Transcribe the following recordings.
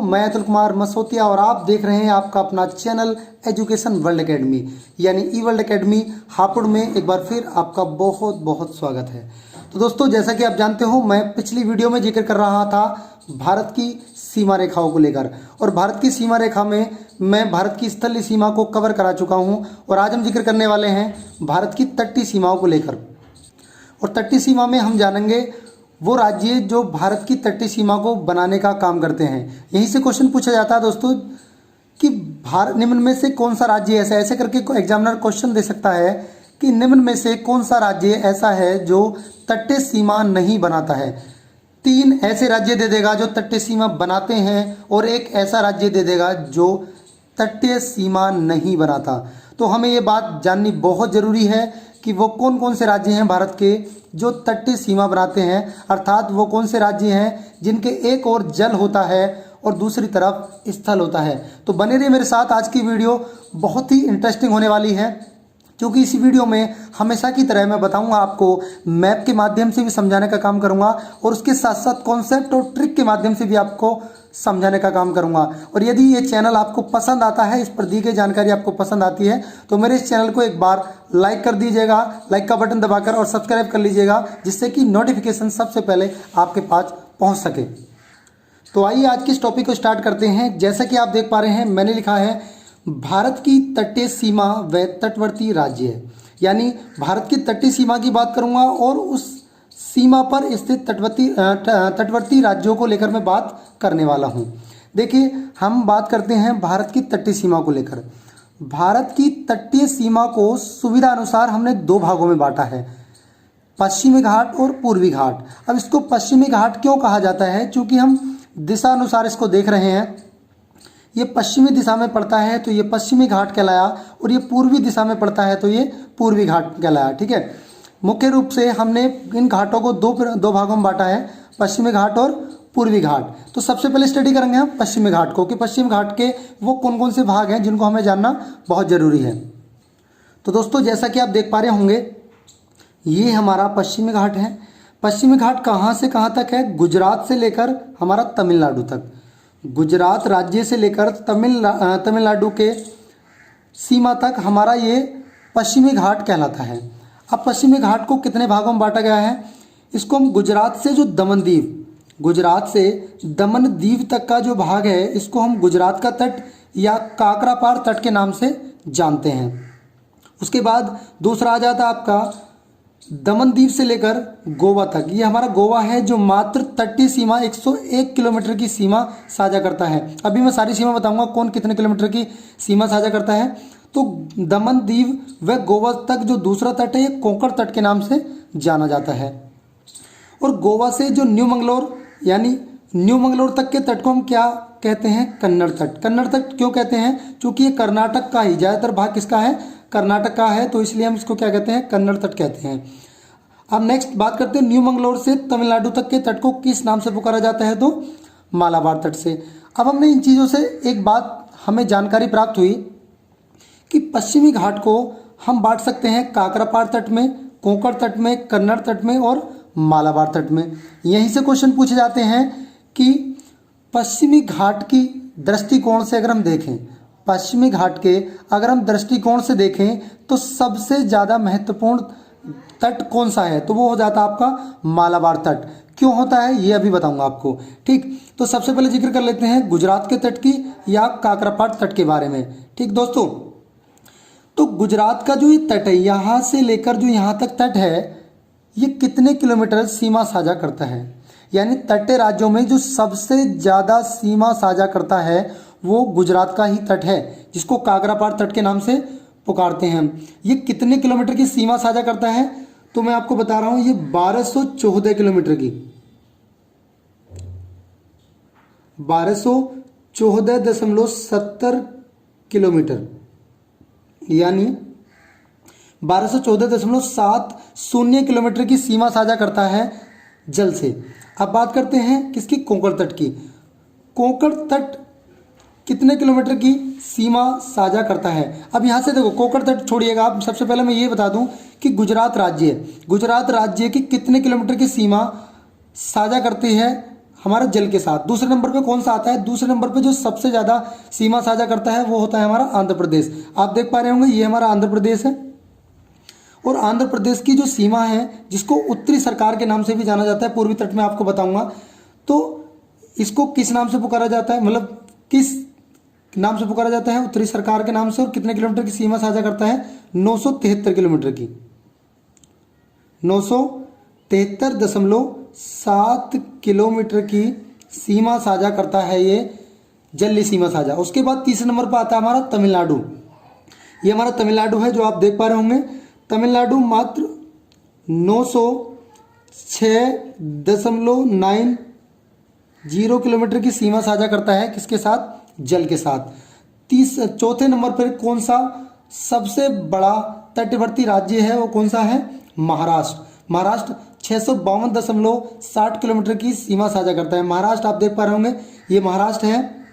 मैं अतुल कुमार मसोतिया और आप देख रहे हैं आपका अपना चैनल एजुकेशन वर्ल्ड एकेडमी यानी ई वर्ल्ड एकेडमी हापुड़ में एक बार फिर आपका बहुत बहुत स्वागत है। तो दोस्तों, जैसा कि आप जानते हो, मैं पिछली वीडियो में जिक्र कर रहा था भारत की सीमा रेखाओं को लेकर, और भारत की सीमा रेखा में मैं भारत की स्थलीय सीमा को कवर करा चुका हूं, और आज हम जिक्र करने वाले हैं भारत की तटीय सीमाओं को लेकर। और तटीय सीमा में हम जानेंगे वो राज्य जो भारत की तटीय सीमा को बनाने का काम करते हैं। यहीं से क्वेश्चन पूछा जाता है दोस्तों कि भारत निम्न में से कौन सा राज्य ऐसा ऐसे करके एग्जामिनर क्वेश्चन दे सकता है कि निम्न में से कौन सा राज्य ऐसा है जो तटीय सीमा नहीं बनाता है। 3 ऐसे राज्य दे देगा जो तटीय सीमा बनाते हैं और एक ऐसा राज्य दे देगा जो तटीय सीमा नहीं बनाता। तो हमें ये बात जाननी बहुत ज़रूरी है कि वो कौन कौन से राज्य हैं भारत के जो तटीय सीमा बनाते हैं, अर्थात वो कौन से राज्य हैं जिनके एक ओर जल होता है और दूसरी तरफ स्थल होता है। तो बने रहिए मेरे साथ, आज की वीडियो बहुत ही इंटरेस्टिंग होने वाली है, क्योंकि इस वीडियो में हमेशा की तरह मैं बताऊंगा आपको, मैप के माध्यम से भी समझाने का काम करूंगा और उसके साथ साथ कॉन्सेप्ट और ट्रिक के माध्यम से भी आपको समझाने का काम करूंगा। और यदि ये चैनल आपको पसंद आता है, इस पर दी गई जानकारी आपको पसंद आती है, तो मेरे इस चैनल को एक बार लाइक कर दीजिएगा, लाइक का बटन दबाकर, और सब्सक्राइब कर लीजिएगा, जिससे कि नोटिफिकेशन सबसे पहले आपके पास पहुँच सके। तो आइए आज के इस टॉपिक को स्टार्ट करते हैं। जैसा कि आप देख पा रहे हैं, मैंने लिखा है भारत की तटीय सीमा व तटवर्ती राज्य, यानी भारत की तटीय सीमा की बात करूंगा और उस सीमा पर स्थित तटवर्ती राज्यों को लेकर मैं बात करने वाला हूं। देखिए, हम बात करते हैं भारत की तटीय सीमा को लेकर। भारत की तटीय सीमा को सुविधा अनुसार हमने 2 भागों में बांटा है, पश्चिमी घाट और पूर्वी घाट। अब इसको पश्चिमी घाट क्यों कहा जाता है? क्योंकि हम दिशा अनुसार इसको देख रहे हैं। ये पश्चिमी दिशा में पड़ता है तो ये पश्चिमी घाट कहलाया, और ये पूर्वी दिशा में पड़ता है तो ये पूर्वी घाट कहलाया। ठीक है, मुख्य रूप से हमने इन घाटों को दो भागों में बांटा है, पश्चिमी घाट और पूर्वी घाट। तो सबसे पहले स्टडी करेंगे हम पश्चिमी घाट को, कि पश्चिमी घाट के वो कौन कौन से भाग हैं जिनको हमें जानना बहुत ज़रूरी है। तो दोस्तों, जैसा कि आप देख पा रहे होंगे, ये हमारा पश्चिमी घाट है। पश्चिमी घाट कहाँ से कहाँ तक है? गुजरात से लेकर हमारा तमिलनाडु तक, गुजरात राज्य से लेकर तमिलनाडु के सीमा तक हमारा ये पश्चिमी घाट कहलाता है। अब पश्चिमी घाट को कितने भागों में बांटा गया है? इसको हम गुजरात से जो गुजरात से दमन दीव तक का जो भाग है, इसको हम गुजरात का तट या काकरापार तट के नाम से जानते हैं। उसके बाद दूसरा आ जाता है आपका दमन दीव से लेकर गोवा तक। ये हमारा गोवा है जो मात्र तटीय सीमा 101 किलोमीटर की सीमा साझा करता है। अभी मैं सारी सीमा बताऊंगा कौन कितने किलोमीटर की सीमा साझा करता है। तो दमन दीव व गोवा तक जो दूसरा तट है, ये कोंकण तट के नाम से जाना जाता है। और गोवा से जो न्यू मंगलोर यानी न्यू मंगलोर तक के तट को हम क्या कहते हैं? कन्नड़ तट। कन्नड़ तट क्यों कहते हैं? क्योंकि ये कर्नाटक का ही ज़्यादातर भाग किसका है? कर्नाटक का है, तो इसलिए हम इसको क्या कहते हैं? कन्नड़ तट कहते हैं। अब नेक्स्ट बात करते हैं न्यू मंगलोर से तमिलनाडु तक के तट को किस नाम से पुकारा जाता है? तो मालाबार तट से। अब हमने इन चीज़ों से एक बात हमें जानकारी प्राप्त हुई कि पश्चिमी घाट को हम बांट सकते हैं काकरापार तट में, कोंकण तट में, कन्नड़ तट में और मालाबार तट में। यहीं से क्वेश्चन पूछे जाते हैं कि पश्चिमी घाट की दृष्टिकोण से अगर हम देखें, पश्चिमी घाट के अगर हम दृष्टिकोण से देखें तो सबसे ज़्यादा महत्वपूर्ण तट कौन सा है? तो वो हो जाता है आपका मालाबार तट। क्यों होता है ये अभी बताऊंगा आपको। ठीक, तो सबसे पहले जिक्र कर लेते हैं गुजरात के तट की या काकरापार तट के बारे में। ठीक दोस्तों, तो गुजरात का जो ये तट है, यहाँ से लेकर जो यहाँ तक तट है, ये कितने किलोमीटर सीमा साझा करता है? यानी तटीय राज्यों में जो सबसे ज़्यादा सीमा साझा करता है वो गुजरात का ही तट है, जिसको काकरापार तट के नाम से पुकारते हैं। ये कितने किलोमीटर की सीमा साझा करता है? तो मैं आपको बता रहा हूं, ये 1214 किलोमीटर की, 1214.70 किलोमीटर, यानी 1214.70 किलोमीटर की सीमा साझा करता है जल से। अब बात करते हैं किसकी? कोंकण तट की। कोंकण तट कितने किलोमीटर की सीमा साझा करता है? अब यहाँ से देखो, कोंकण तट छोड़िएगा आप, सबसे पहले मैं ये बता दूं कि गुजरात राज्य की कितने किलोमीटर की सीमा साझा करती है हमारा जल के साथ। दूसरे नंबर पे कौन सा आता है? दूसरे नंबर पे जो सबसे ज़्यादा सीमा साझा करता है वो होता है हमारा आंध्र प्रदेश। आप देख पा रहे होंगे ये हमारा आंध्र प्रदेश है, और आंध्र प्रदेश की जो सीमा है जिसको उत्तरी सरकार के नाम से भी जाना जाता है, पूर्वी तट में आपको बताऊंगा, तो इसको किस नाम से पुकारा जाता है, मतलब किस नाम से पुकारा जाता है? उत्तरी सरकार के नाम से। और कितने किलोमीटर की सीमा साझा करता है? 973 किलोमीटर की, 973.7 किलोमीटर की सीमा साझा करता है ये जलीय सीमा साझा। उसके बाद तीसरे नंबर पर आता है हमारा तमिलनाडु। ये हमारा तमिलनाडु है जो आप देख पा रहे होंगे। तमिलनाडु मात्र 906.90 किलोमीटर की सीमा साझा करता है किसके साथ? जल के साथ। चौथे नंबर पर कौन सा सबसे बड़ा तटवर्ती राज्य है? वो कौन सा है? महाराष्ट्र। महाराष्ट्र 652.60 किलोमीटर की सीमा साझा करता है। महाराष्ट्र आप देख पा रहे होंगे, ये महाराष्ट्र है।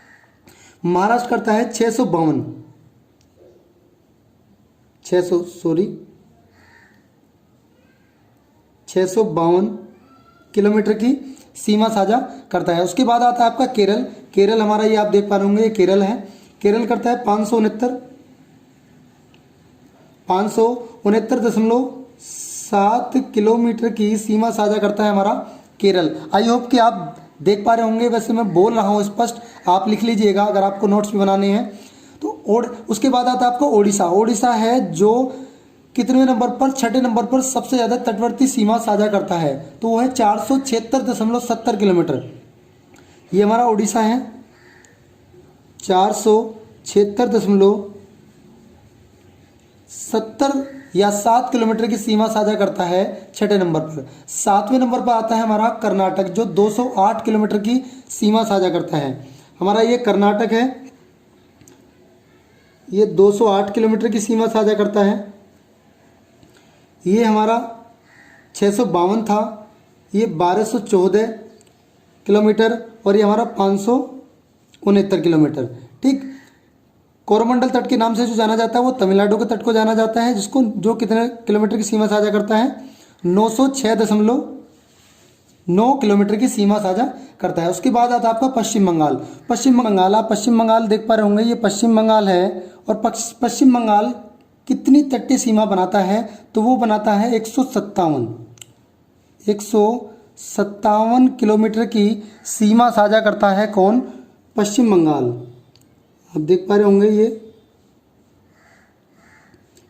महाराष्ट्र करता है 652 किलोमीटर की सीमा साझा करता है। उसके बाद आता है आपका केरल। केरल हमारा ये आप देख पा रहे होंगे, ये केरल है। केरल करता है 569.7 किलोमीटर की सीमा साझा करता है हमारा केरल। आई होप कि आप देख पा रहे होंगे, वैसे मैं बोल रहा हूँ स्पष्ट, आप लिख लीजिएगा अगर आपको नोट्स भी बनाने हैं तो। उसके बाद आता है आपका ओडिशा। ओडिशा है जो कितने नंबर पर? छठे नंबर पर सबसे ज़्यादा तटवर्ती सीमा साझा करता है, तो वो है 476.70 किलोमीटर। ये हमारा ओडिशा है, 476.70 या 7 किलोमीटर की सीमा साझा करता है छठे नंबर पर। सातवें नंबर पर आता है हमारा कर्नाटक जो 208 किलोमीटर की सीमा साझा करता है। हमारा ये कर्नाटक है, ये 208 किलोमीटर की सीमा साझा करता है। ये हमारा 652 था, ये 1214 किलोमीटर, और ये हमारा 569 किलोमीटर। ठीक, कोरोमंडल तट के नाम से जो जाना जाता है वो तमिलनाडु के तट को जाना जाता है, जिसको जो कितने किलोमीटर की सीमा साझा करता है? 906.9 किलोमीटर की सीमा साझा करता है। उसके बाद आता है आपका पश्चिम बंगाल। पश्चिम बंगाल, आप पश्चिम बंगाल देख पा रहे होंगे, ये पश्चिम बंगाल है। और पश्चिम बंगाल कितनी तटीय सीमा बनाता है? तो वो बनाता है 157 किलोमीटर की सीमा साझा करता है। कौन? पश्चिम बंगाल। आप देख पा रहे होंगे ये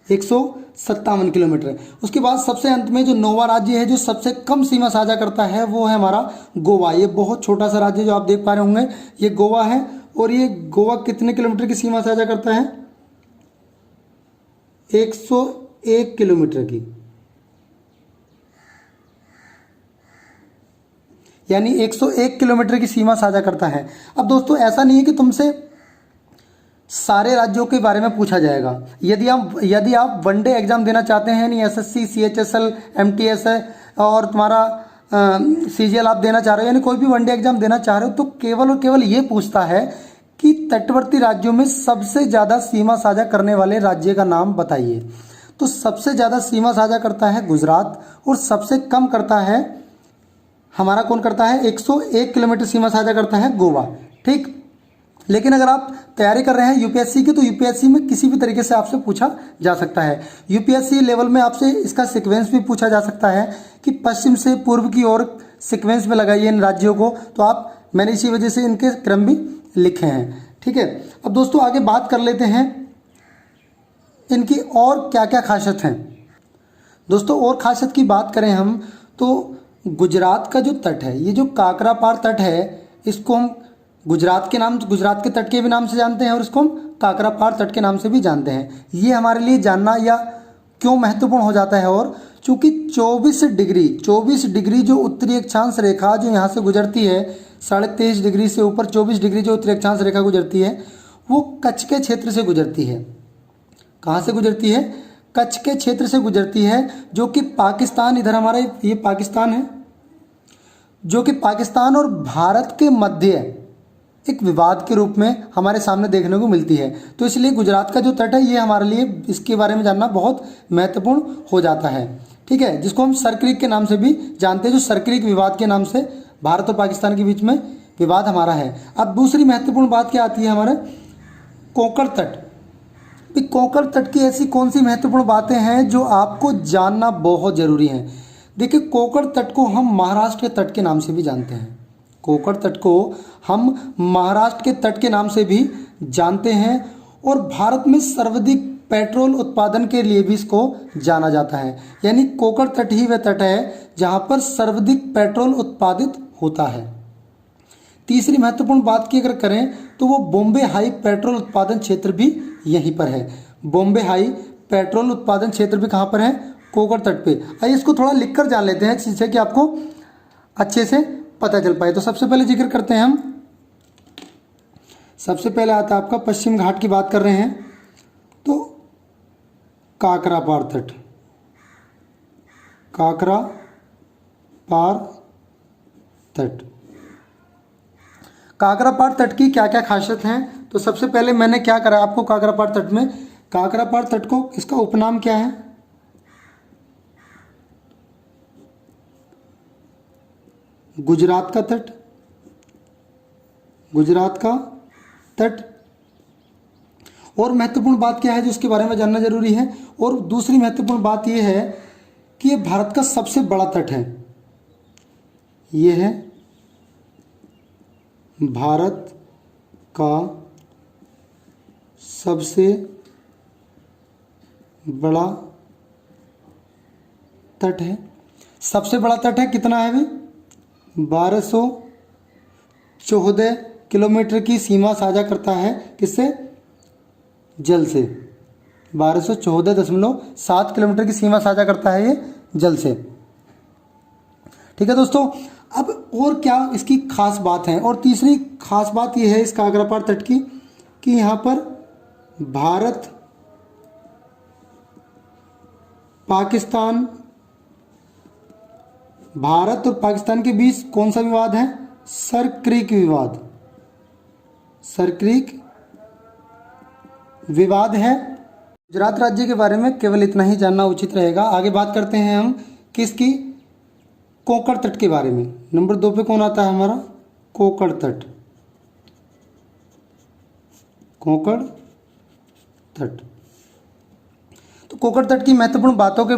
157 किलोमीटर है। उसके बाद सबसे अंत में जो 9वां राज्य है जो सबसे कम सीमा साझा करता है वो है हमारा गोवा। ये बहुत छोटा सा राज्य जो आप देख पा रहे होंगे, ये गोवा है। और ये गोवा कितने किलोमीटर की सीमा साझा करता है? 101 किलोमीटर की, यानी 101 किलोमीटर की सीमा साझा करता है। अब दोस्तों ऐसा नहीं है कि तुमसे सारे राज्यों के बारे में पूछा जाएगा। यदि आप वनडे एग्जाम देना चाहते हैं, यानी एसएससी, सीएचएसएल, एमटीएस है और तुम्हारा सीजीएल आप देना चाह रहे हो, यानी कोई भी वनडे एग्जाम देना चाह रहे हो, तो केवल और केवल ये पूछता है कि तटवर्ती राज्यों में सबसे ज़्यादा सीमा साझा करने वाले राज्य का नाम बताइए। तो सबसे ज़्यादा सीमा साझा करता है गुजरात, और सबसे कम करता है हमारा कौन करता है? 101 किलोमीटर सीमा साझा करता है गोवा। ठीक, लेकिन अगर आप तैयारी कर रहे हैं यूपीएससी की, तो यूपीएससी में किसी भी तरीके से आपसे पूछा जा सकता है। यूपीएससी लेवल में आपसे इसका सीक्वेंस भी पूछा जा सकता है कि पश्चिम से पूर्व की ओर सीक्वेंस में लगाइए इन राज्यों को, तो मैंने इसी वजह से इनके क्रम भी लिखे हैं। ठीक है, अब दोस्तों आगे बात कर लेते हैं इनकी और क्या क्या खासियत हैं। दोस्तों और खासियत की बात करें हम तो गुजरात का जो तट है, ये जो काकरापार तट है, इसको हम गुजरात के तट के भी नाम से जानते हैं और इसको हम काकरापार तट के नाम से भी जानते हैं। ये हमारे लिए जानना या क्यों महत्वपूर्ण हो जाता है? और चूंकि 24 डिग्री जो उत्तरी अक्षांश रेखा जो यहाँ से गुजरती है, 23.5 डिग्री से ऊपर 24 डिग्री जो उत्तरी अक्षांश रेखा गुजरती है, वो कच्छ के क्षेत्र से गुजरती है। कहाँ से गुजरती है? कच्छ के क्षेत्र से गुजरती है, जो कि पाकिस्तान, इधर हमारा ये पाकिस्तान है, जो कि पाकिस्तान और भारत के मध्य एक विवाद के रूप में हमारे सामने देखने को मिलती है। तो इसलिए गुजरात का जो तट है ये हमारे लिए इसके बारे में जानना बहुत महत्वपूर्ण हो जाता है। ठीक है, जिसको हम सर्क्रिक के नाम से भी जानते हैं, जो सर्क्रिक विवाद के नाम से भारत और पाकिस्तान के बीच में विवाद हमारा है। अब दूसरी महत्वपूर्ण बात क्या आती है हमारे कोंकण तट। कोंकण तट की ऐसी कौन सी महत्वपूर्ण बातें हैं जो आपको जानना बहुत ज़रूरी है। देखिए, कोंकण तट को हम महाराष्ट्र के तट के नाम से भी जानते हैं। कोंकण तट को हम महाराष्ट्र के तट के नाम से भी जानते हैं और भारत में सर्वाधिक पेट्रोल उत्पादन के लिए भी इसको जाना जाता है। यानी कोंकण तट ही वह तट है जहाँ पर सर्वाधिक पेट्रोल उत्पादित होता है। तीसरी महत्वपूर्ण बात की अगर करें तो वो बॉम्बे हाई पेट्रोल उत्पादन क्षेत्र भी यहीं पर है। बॉम्बे हाई पेट्रोल उत्पादन क्षेत्र भी कहाँ पर है? कोंकण तट पे। आइए इसको थोड़ा लिखकर जान लेते हैं जिससे कि आपको अच्छे से पता चल पाए। तो सबसे पहले जिक्र करते हैं हम, सबसे पहले आता है आपका पश्चिम घाट की बात कर रहे हैं तो काकरापार तट। काकरापार तट, काकरापार तट की क्या क्या खासियत हैं? तो सबसे पहले मैंने क्या करा आपको काकरापार तट में, काकरापार तट को इसका उपनाम क्या है? गुजरात का तट, गुजरात का तट। और महत्वपूर्ण बात क्या है जो उसके बारे में जानना जरूरी है? और दूसरी महत्वपूर्ण बात यह है कि यह भारत का सबसे बड़ा तट है। यह है भारत का सबसे बड़ा तट है। सबसे बड़ा तट है, कितना है भाई? 1214 किलोमीटर की सीमा साझा करता है। किससे? जल से। 1214.7 किलोमीटर की सीमा साझा करता है ये जल से। ठीक है दोस्तों, अब और क्या इसकी खास बात है? और तीसरी खास बात यह है इस काकरापार तट की कि यहाँ पर भारत और पाकिस्तान के बीच कौन सा विवाद है? सर क्रीक विवाद। सर क्रीक विवाद है। गुजरात राज्य के बारे में केवल इतना ही जानना उचित रहेगा। आगे बात करते हैं हम किसकी? कोंकण तट के बारे में। नंबर 2 पे कौन आता है हमारा? कोंकण तट। कोंकण तट। तो कोंकण तट की महत्वपूर्ण बातों के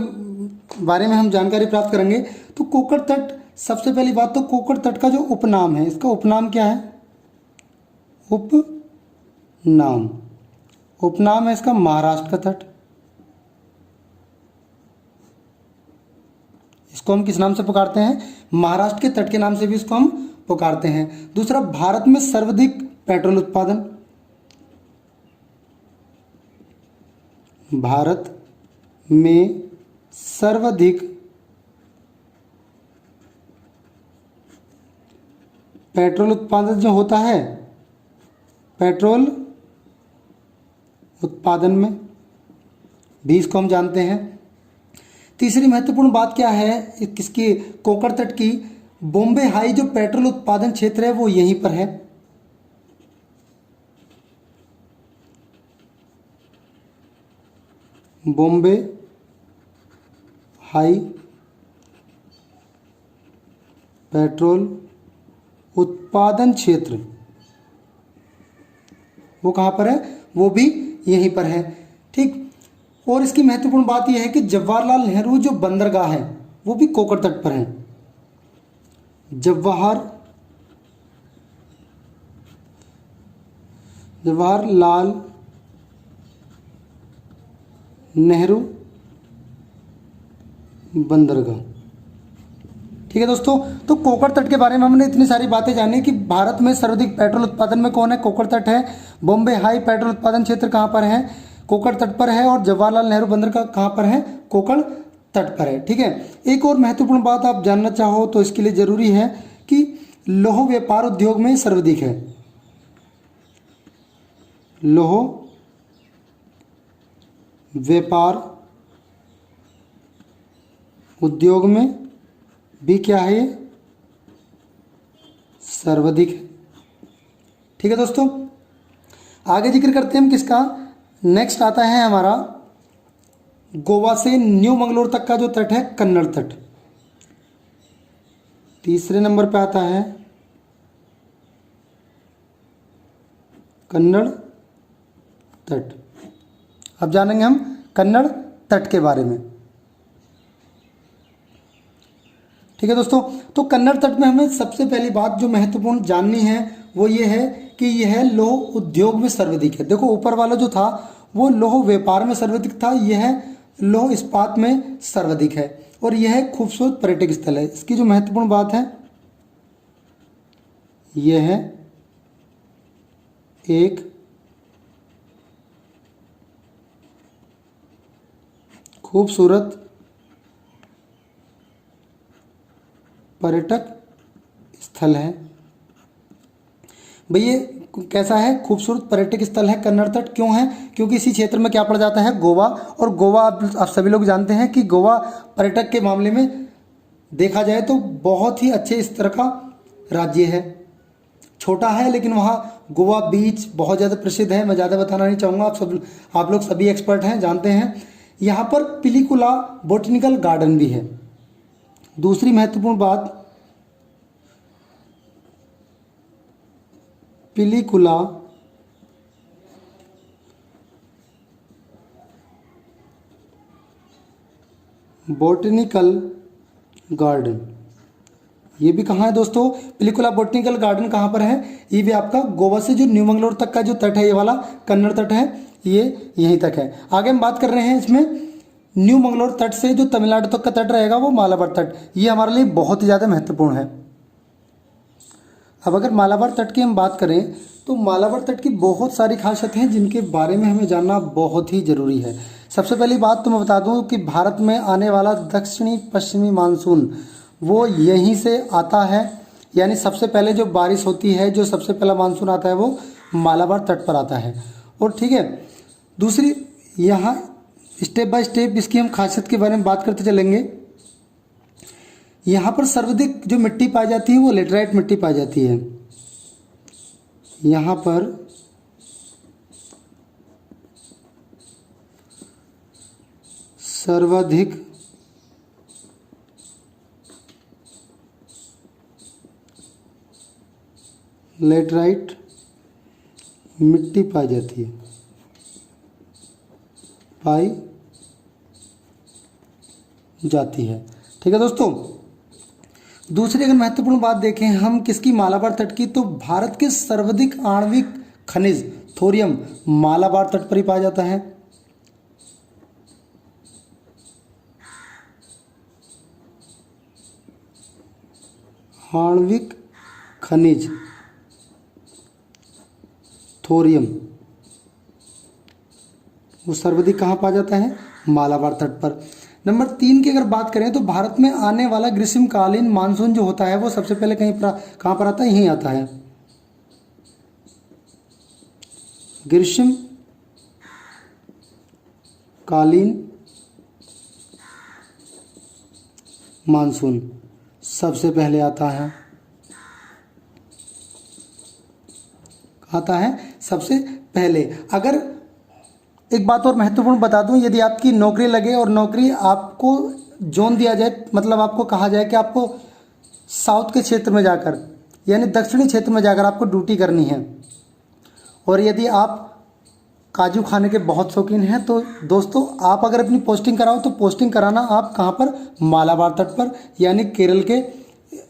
बारे में हम जानकारी प्राप्त करेंगे। तो कोंकण तट, सबसे पहली बात तो कोंकण तट का जो उपनाम है, इसका उपनाम क्या है? उपनाम, उपनाम है इसका महाराष्ट्र का तट। इसको हम किस नाम से पुकारते हैं? महाराष्ट्र के तट के नाम से भी इसको हम पुकारते हैं। दूसरा, भारत में सर्वाधिक पेट्रोल उत्पादन। भारत में सर्वाधिक पेट्रोल उत्पादन जो होता है, पेट्रोल उत्पादन में भी इसको हम जानते हैं। तीसरी महत्वपूर्ण बात क्या है किसकी? कोंकण तट की, बॉम्बे हाई जो पेट्रोल उत्पादन क्षेत्र है वो यहीं पर है। बॉम्बे हाई पेट्रोल उत्पादन क्षेत्र वो कहाँ पर है? वो भी यहीं पर है। ठीक। और इसकी महत्वपूर्ण बात यह है कि जवाहरलाल नेहरू जो बंदरगाह है वो भी कोंकण तट पर है। जवाहरलाल नेहरू बंदरगाह। ठीक है दोस्तों, तो कोंकण तट के बारे में हमने इतनी सारी बातें जानी कि भारत में सर्वाधिक पेट्रोल उत्पादन में कौन है? कोंकण तट है। बॉम्बे हाई पेट्रोल उत्पादन क्षेत्र कहाँ पर है? कोंकण तट पर है। और जवाहरलाल नेहरू बंदरगाह कहाँ पर है? कोंकण तट पर है। ठीक है। एक और महत्वपूर्ण बात आप जानना चाहो तो इसके लिए जरूरी है कि लौह व्यापार उद्योग में सर्वाधिक है। लौह व्यापार उद्योग में भी क्या है? सर्वाधिक है। ठीक है दोस्तों, आगे जिक्र करते हैं हम किसका? नेक्स्ट आता है हमारा गोवा से न्यू मंगलोर तक का जो तट है, कन्नड़ तट। तीसरे नंबर पे आता है कन्नड़ तट। अब जानेंगे हम कन्नड़ तट के बारे में। ठीक है दोस्तों, तो कन्नड़ तट में हमें सबसे पहली बात जो महत्वपूर्ण जाननी है वो ये है कि यह लौह उद्योग में सर्वाधिक है। देखो ऊपर वाला जो था वो लौह व्यापार में सर्वाधिक था, यह लौह इस्पात में सर्वाधिक है और यह खूबसूरत पर्यटक स्थल है। इसकी जो महत्वपूर्ण बात है यह है एक खूबसूरत पर्यटक स्थल है। भैया कैसा है? खूबसूरत पर्यटक स्थल है कन्नड़ तट। क्यों है? क्योंकि इसी क्षेत्र में क्या पड़ जाता है? गोवा। और गोवा आप सभी लोग जानते हैं कि गोवा पर्यटक के मामले में देखा जाए तो बहुत ही अच्छे इस तरह का राज्य है। छोटा है लेकिन वहाँ गोवा बीच बहुत ज़्यादा प्रसिद्ध है। मैं ज़्यादा बताना नहीं चाहूँगा, आप लोग सभी एक्सपर्ट हैं, जानते हैं। यहाँ पर पिलिकुला बोटेनिकल गार्डन भी है। दूसरी महत्वपूर्ण बात, पिलिकुला बोटेनिकल गार्डन, ये भी कहाँ है दोस्तों? पिलिकुला बोटेनिकल गार्डन कहाँ पर है? ये भी आपका गोवा से जो न्यू मंगलोर तक का जो तट है, ये वाला कन्नड़ तट है, ये यहीं तक है। आगे हम बात कर रहे हैं इसमें न्यू मंगलोर तट से जो तमिलनाडु तक का तट रहेगा वो मालाबार तट, ये हमारे लिए बहुत ही ज़्यादा महत्वपूर्ण है। अब अगर मालाबार तट की हम बात करें तो मालाबार तट की बहुत सारी खासियतें हैं जिनके बारे में हमें जानना बहुत ही ज़रूरी है। सबसे पहली बात तो मैं बता दूं कि भारत में आने वाला दक्षिणी पश्चिमी मानसून वो यहीं से आता है, यानी सबसे पहले जो बारिश होती है, जो सबसे पहला मानसून आता है वो मालाबार तट पर आता है। और ठीक है, दूसरी यहाँ स्टेप बाय स्टेप इसकी हम खासियत के बारे में बात करते चलेंगे। यहाँ पर सर्वाधिक जो मिट्टी पाई जाती है वो लेटराइट मिट्टी पाई जाती है। यहाँ पर सर्वाधिक लेटराइट मिट्टी पाई जाती है, पाई जाती है। ठीक है दोस्तों, दूसरी अगर महत्वपूर्ण बात देखें हम किसकी? मालाबार तट की, तो भारत के सर्वाधिक आणविक खनिज थोरियम मालाबार तट पर ही पाया जाता है। आणविक खनिज थोरियम वो सर्वाधिक कहाँ पाया जाता है? मालाबार तट पर। नंबर 3 की अगर बात करें तो भारत में आने वाला ग्रीष्मकालीन मानसून जो होता है वो सबसे पहले कहाँ पर आता है? यहीं आता है। ग्रीष्मकालीन मानसून सबसे पहले आता है सबसे पहले। अगर एक बात और महत्वपूर्ण बता दूं, यदि आपकी नौकरी लगे और नौकरी आपको जोन दिया जाए, मतलब आपको कहा जाए कि आपको साउथ के क्षेत्र में जाकर यानी दक्षिणी क्षेत्र में जाकर आपको ड्यूटी करनी है, और यदि आप काजू खाने के बहुत शौकीन हैं तो दोस्तों आप अगर अपनी पोस्टिंग कराओ तो पोस्टिंग कराना आप कहाँ पर? मालाबार तट पर, यानी केरल के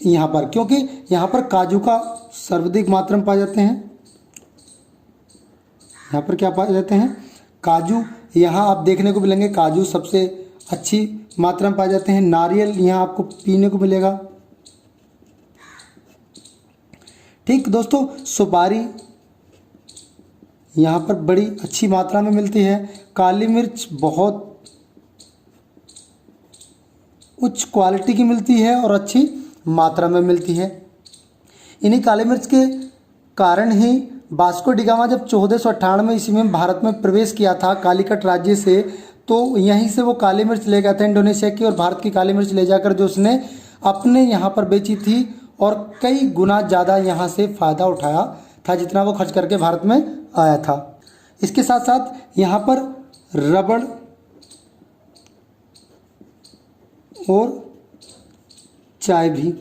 यहाँ पर, क्योंकि यहाँ पर काजू का सर्वाधिक मात्रा में पाए जाते हैं। यहाँ पर क्या पाए जाते हैं? काजू। यहाँ आप देखने को मिलेंगे काजू सबसे अच्छी मात्रा में पाए जाते हैं। नारियल यहाँ आपको पीने को मिलेगा। ठीक दोस्तों, सुपारी यहाँ पर बड़ी अच्छी मात्रा में मिलती है। काली मिर्च बहुत उच्च क्वालिटी की मिलती है और अच्छी मात्रा में मिलती है। इन्हीं काली मिर्च के कारण ही वास्को डी गामा जब 1498 ईस्वी में भारत में प्रवेश किया था कालीकट राज्य से, तो यहीं से वो काली मिर्च ले गया था इंडोनेशिया की, और भारत की काली मिर्च ले जाकर जो उसने अपने यहाँ पर बेची थी और कई गुना ज़्यादा यहाँ से फ़ायदा उठाया था जितना वो खर्च करके भारत में आया था। इसके साथ साथ यहाँ पर रबड़ और चाय भी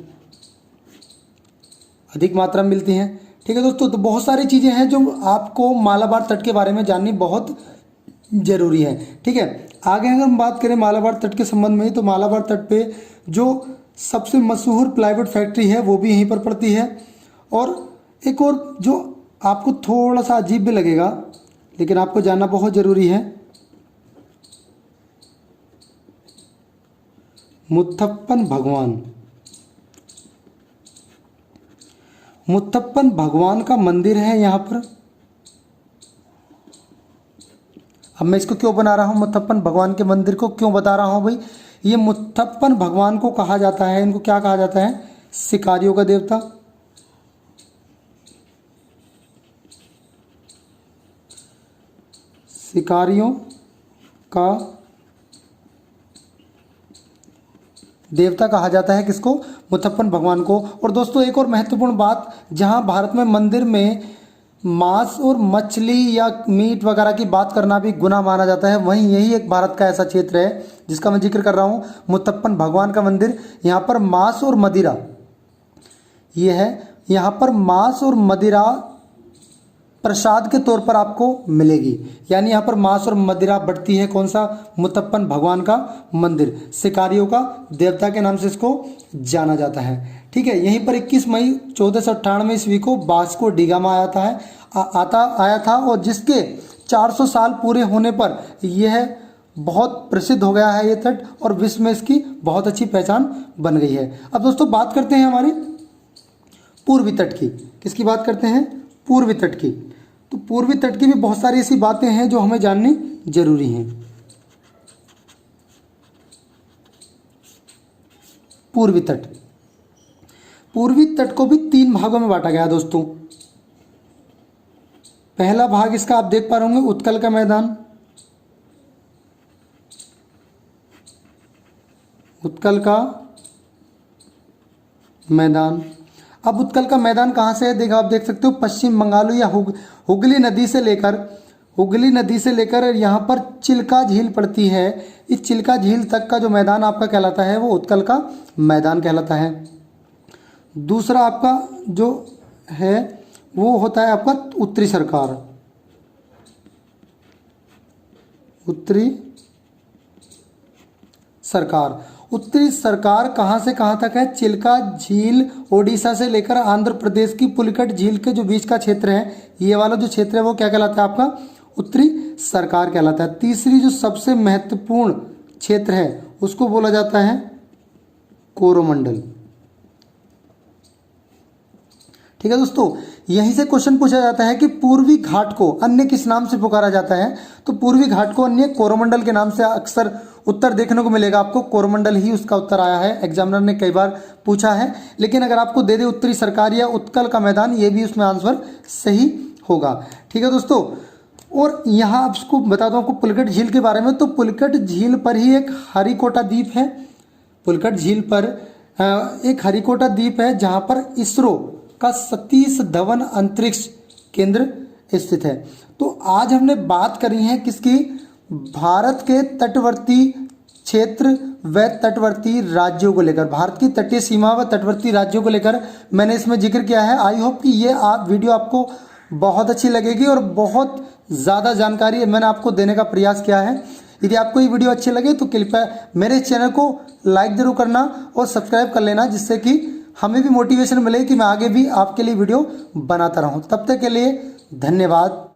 अधिक मात्रा में मिलती हैं। ठीक है दोस्तों, तो बहुत सारी चीज़ें हैं जो आपको मालाबार तट के बारे में जाननी बहुत ज़रूरी है। ठीक है, आगे अगर हम बात करें मालाबार तट के संबंध में, तो मालाबार तट पे जो सबसे मशहूर प्लाईवुड फैक्ट्री है वो भी यहीं पर पड़ती है। और एक और जो आपको थोड़ा सा अजीब भी लगेगा, लेकिन आपको जानना बहुत ज़रूरी है, मुत्थप्पन भगवान। मुत्थप्पन भगवान का मंदिर है यहाँ पर। अब मैं इसको क्यों बना रहा हूँ, मुत्थप्पन भगवान के मंदिर को क्यों बता रहा हूँ भाई, ये मुत्थप्पन भगवान को कहा जाता है, इनको क्या कहा जाता है, शिकारियों का देवता। शिकारियों का देवता कहा जाता है किसको, मुत्थप्पन भगवान को। और दोस्तों एक और महत्वपूर्ण बात, जहां भारत में मंदिर में मांस और मछली या मीट वगैरह की बात करना भी गुनाह माना जाता है, वहीं यही एक भारत का ऐसा क्षेत्र है जिसका मैं जिक्र कर रहा हूं, मुत्थप्पन भगवान का मंदिर। यहाँ पर मांस और मदिरा, ये है, यहाँ पर मांस और मदिरा प्रसाद के तौर पर आपको मिलेगी। यानी यहाँ पर मांस और मदिरा बढ़ती है, कौन सा, मुत्थप्पन भगवान का मंदिर, शिकारियों का देवता के नाम से इसको जाना जाता है। ठीक है, यहीं पर 21 मई 1498 ईस्वी को वास्को डी गामा आया था और जिसके 400 साल पूरे होने पर यह बहुत प्रसिद्ध हो गया है ये तट, और विश्व में इसकी बहुत अच्छी पहचान बन गई है। अब दोस्तों बात करते हैं हमारी पूर्वी तट की। किसकी बात करते हैं, पूर्वी तट की। तो पूर्वी तट की भी बहुत सारी ऐसी बातें हैं जो हमें जाननी जरूरी हैं। पूर्वी तट, पूर्वी तट को भी 3 भागों में बांटा गया है दोस्तों। पहला भाग इसका आप देख पा रहे होंगे, उत्कल का मैदान, उत्कल का मैदान। अब उत्कल का मैदान कहाँ से है, देखा आप देख सकते हो, पश्चिम बंगाल या हुगली नदी से लेकर यहाँ पर चिल्का झील पड़ती है, इस चिल्का झील तक का जो मैदान आपका कहलाता है वो उत्कल का मैदान कहलाता है। दूसरा आपका जो है वो होता है आपका उत्तरी सरकार, उत्तरी सरकार। उत्तरी सरकार कहाँ से कहाँ तक है, चिल्का झील ओडिशा से लेकर आंध्र प्रदेश की पुलिकट झील के जो बीच का क्षेत्र है, ये वाला जो क्षेत्र है वो क्या कहलाता है आपका, उत्तरी सरकार कहलाता है। तीसरी जो सबसे महत्वपूर्ण क्षेत्र है उसको बोला जाता है कोरोमंडल। ठीक है दोस्तों, यहीं से क्वेश्चन पूछा जाता है कि पूर्वी घाट को अन्य किस नाम से पुकारा जाता है, तो पूर्वी घाट को अन्य कोरोमंडल के नाम से अक्सर उत्तर देखने को मिलेगा आपको, कोरोमंडल ही उसका उत्तर आया है, एग्जामिनर ने कई बार पूछा है। लेकिन अगर आपको दे दे उत्तरी सरकार या उत्कल का मैदान, ये भी उसमें आंसर सही होगा। ठीक है दोस्तों, और यहाँ आपको बता दूं आपको पुलिकट झील के बारे में, तो पुलिकट झील पर ही एक हरिकोटा द्वीप है, पुलिकट झील पर एक हरिकोटा द्वीप है जहाँ पर इसरो का सतीश धवन अंतरिक्ष केंद्र स्थित है। तो आज हमने बात करी है किसकी, भारत के तटवर्ती क्षेत्र व तटवर्ती राज्यों को लेकर, भारत की तटीय सीमा व तटवर्ती राज्यों को लेकर मैंने इसमें जिक्र किया है। आई होप कि ये वीडियो आपको बहुत अच्छी लगेगी और बहुत ज़्यादा जानकारी मैंने आपको देने का प्रयास किया है। यदि आपको ये वीडियो अच्छी लगे तो कृपया मेरे चैनल को लाइक जरूर करना और सब्सक्राइब कर लेना, जिससे कि हमें भी मोटिवेशन मिले कि मैं आगे भी आपके लिए वीडियो बनाता रहूं। तब तक के लिए धन्यवाद।